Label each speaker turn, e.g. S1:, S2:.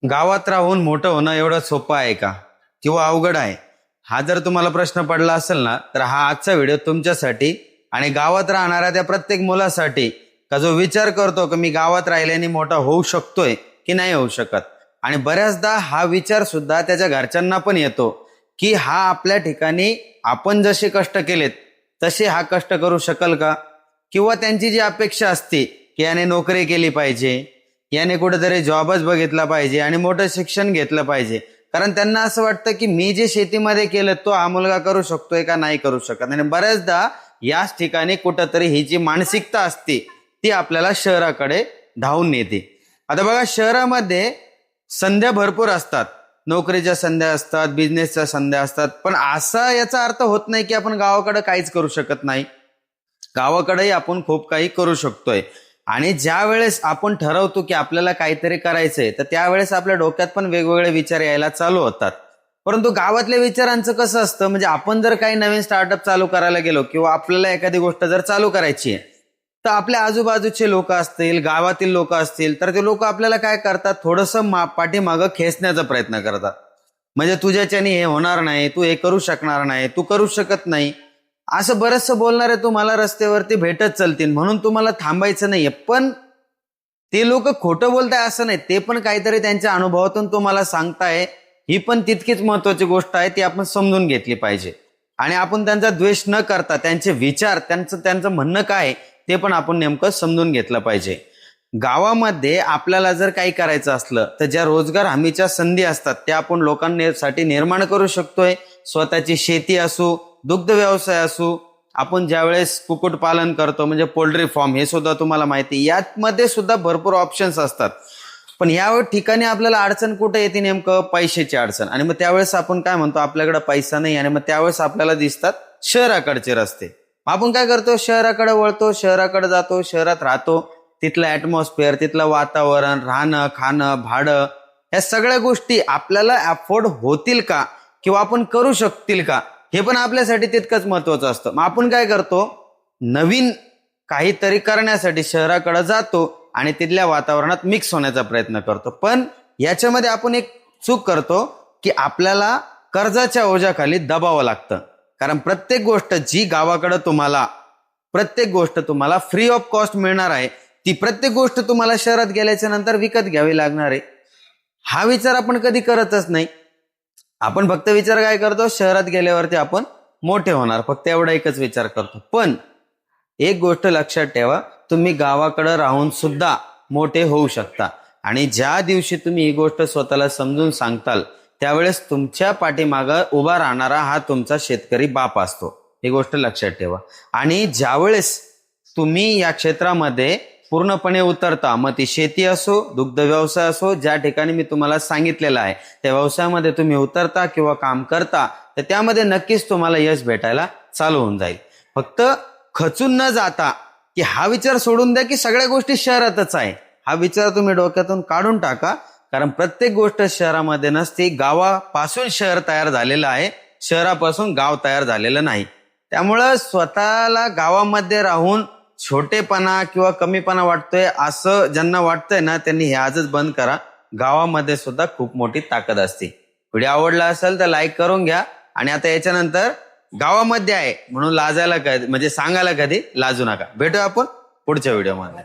S1: गावात राहून मोठं होणं एवढं सोपं आहे का किंवा अवघड आहे? हा जर तुम्हाला प्रश्न पडला असेल ना, तर हा आजचा व्हिडिओ तुमच्यासाठी आणि गावात राहणाऱ्या त्या प्रत्येक मुलासाठी, का जो विचार करतो की मी गावात राहिल्याने मोठा होऊ शकतोय की नाही होऊ शकत. आणि बऱ्याचदा हा विचार सुद्धा त्याच्या घरच्यांना पण येतो की हा आपल्या ठिकाणी आपण जसे कष्ट केलेत तसे हा कष्ट करू शकल का, किंवा त्यांची जी अपेक्षा असते की याने नोकरी केली पाहिजे, याने कुठेतरी जॉबच बघितला पाहिजे आणि मोठं शिक्षण घेतलं पाहिजे. कारण त्यांना असं वाटतं की मी जे शेतीमध्ये केलं तो हा मुलगा करू शकतोय का नाही करू शकत. आणि बऱ्याचदा याच ठिकाणी कुठंतरी ही जी मानसिकता असते ती आपल्याला शहराकडे धावून नेते. आता बघा, शहरामध्ये संध्या भरपूर असतात, नोकरीच्या संध्या असतात, बिझनेसच्या संध्या असतात, पण असा याचा अर्थ होत नाही की आपण गावाकडे काहीच करू शकत नाही. गावाकडेही आपण खूप काही करू शकतोय. आणि ज्या वेळेस आपण ठरवतो की आपल्याला काहीतरी करायचंय, तर त्यावेळेस आपल्या डोक्यात पण वेगवेगळे विचार यायला चालू होतात. परंतु गावातल्या विचारांचं कसं असतं, म्हणजे आपण जर काही नवीन स्टार्टअप चालू करायला गेलो किंवा आपल्याला एखादी गोष्ट जर चालू करायची आहे, तर आपल्या आजूबाजूचे लोक असतील, गावातील लोक असतील, तर ते लोक आपल्याला काय करतात, थोडंसं पाठीमागं खेचण्याचा प्रयत्न करतात. म्हणजे तुझ्याच्याने हे होणार नाही, तू हे करू शकणार नाही, तू करू शकत नाही, असं बरचसं बोलणारे तुम्हाला रस्त्यावरती भेटत चालतील. म्हणून तुम्हाला थांबायचं नाहीये. पण ते लोक खोटं बोलताय असं नाही, ते पण काहीतरी त्यांच्या अनुभवातून तुम्हाला सांगताय. ही पण तितकीच महत्वाची गोष्ट आहे, ती आपण समजून घेतली पाहिजे. आणि आपण त्यांचा द्वेष न करता त्यांचे विचार, त्यांचं म्हणणं काय ते पण आपण नेमकं समजून घेतलं पाहिजे. गावामध्ये आपल्याला जर काही करायचं असलं तर ज्या रोजगार हमीच्या संधी असतात त्या आपण लोकांसाठी निर्माण करू शकतोय. स्वतःची शेती असो, दुग्ध व्यवसाय असो, आपण ज्यावेळेस कुक्कुटपालन करतो म्हणजे पोल्ट्री फार्म, हे सुद्धा तुम्हाला माहिती, यामध्ये सुद्धा भरपूर ऑप्शन्स असतात. पण या ठिकाणी आपल्याला अडचण कुठे येते, नेमकं पैशाची अडचण. आणि मग त्यावेळेस आपण काय म्हणतो, आपल्याकडे पैसा नाही, आणि मग त्यावेळेस आपल्याला दिसतात शहराकडचे रस्ते. आपण काय करतो, शहराकडे वळतो, शहराकडे जातो, शहरात राहतो. तिथलं ऍटमॉस्फिअर, तिथलं वातावरण, राहणं, खाणं, भाडं, या सगळ्या गोष्टी आपल्याला अफोर्ड होतील का किंवा आपण करू शकतील का, हे पण आपल्यासाठी तितकंच महत्वाचं असतं. मग आपण काय करतो, नवीन काहीतरी करण्यासाठी शहराकडे जातो आणि तिथल्या वातावरणात मिक्स होण्याचा प्रयत्न करतो. पण याच्यामध्ये आपण एक चूक करतो की आपल्याला कर्जाच्या ओझ्याखाली दबावं लागतं. कारण प्रत्येक गोष्ट जी गावाकडे प्रत्येक गोष्ट तुम्हाला फ्री ऑफ कॉस्ट मिळणार आहे, ती प्रत्येक गोष्ट तुम्हाला शहरात गेल्याच्या नंतर विकत घ्यावी लागणार आहे. हा विचार आपण कधी करतच नाही. आपण फक्त विचार काय करतो, शहरात गेल्यावरती आपण मोठे होणार, फक्त एवढा एकच विचार करतो. पण एक गोष्ट लक्षात ठेवा, तुम्ही गावाकडे राहून सुद्धा मोठे होऊ शकता. आणि ज्या दिवशी तुम्ही ही गोष्ट स्वतःला समजून सांगताल, त्यावेळेस तुमच्या पाठीमागं उभा राहणारा हा तुमचा शेतकरी बाप असतो. ही गोष्ट लक्षात ठेवा. आणि ज्यावेळेस तुम्ही या क्षेत्रामध्ये पूर्णपणे उतरता, मग ती शेती असो, दुग्ध व्यवसाय असो, ज्या ठिकाणी मी तुम्हाला सांगितलेलं आहे त्या व्यवसायामध्ये तुम्ही उतरता किंवा काम करता, तर त्यामध्ये नक्कीच तुम्हाला यश भेटायला चालू होऊन जाईल. फक्त खचून न जाता की हा विचार सोडून द्या की सगळ्या गोष्टी शहरातच आहे, हा विचार तुम्ही डोक्यातून काढून टाका. कारण प्रत्येक गोष्ट शहरामध्ये नसते. गावापासून शहर तयार झालेलं आहे, शहरापासून गाव तयार झालेलं नाही. त्यामुळं स्वतःला गावामध्ये राहून छोटेपणा किंवा कमीपणा वाटतोय असं ज्यांना वाटतंय ना, त्यांनी हे आजच बंद करा. गावामध्ये सुद्धा खूप मोठी ताकद असते. व्हिडिओ आवडला असेल तर लाईक करून घ्या. आणि आता याच्यानंतर गावामध्ये आहे म्हणून लाजायला कधी, म्हणजे सांगायला कधी लाजू नका. भेटूया आपण पुढच्या व्हिडिओमध्ये.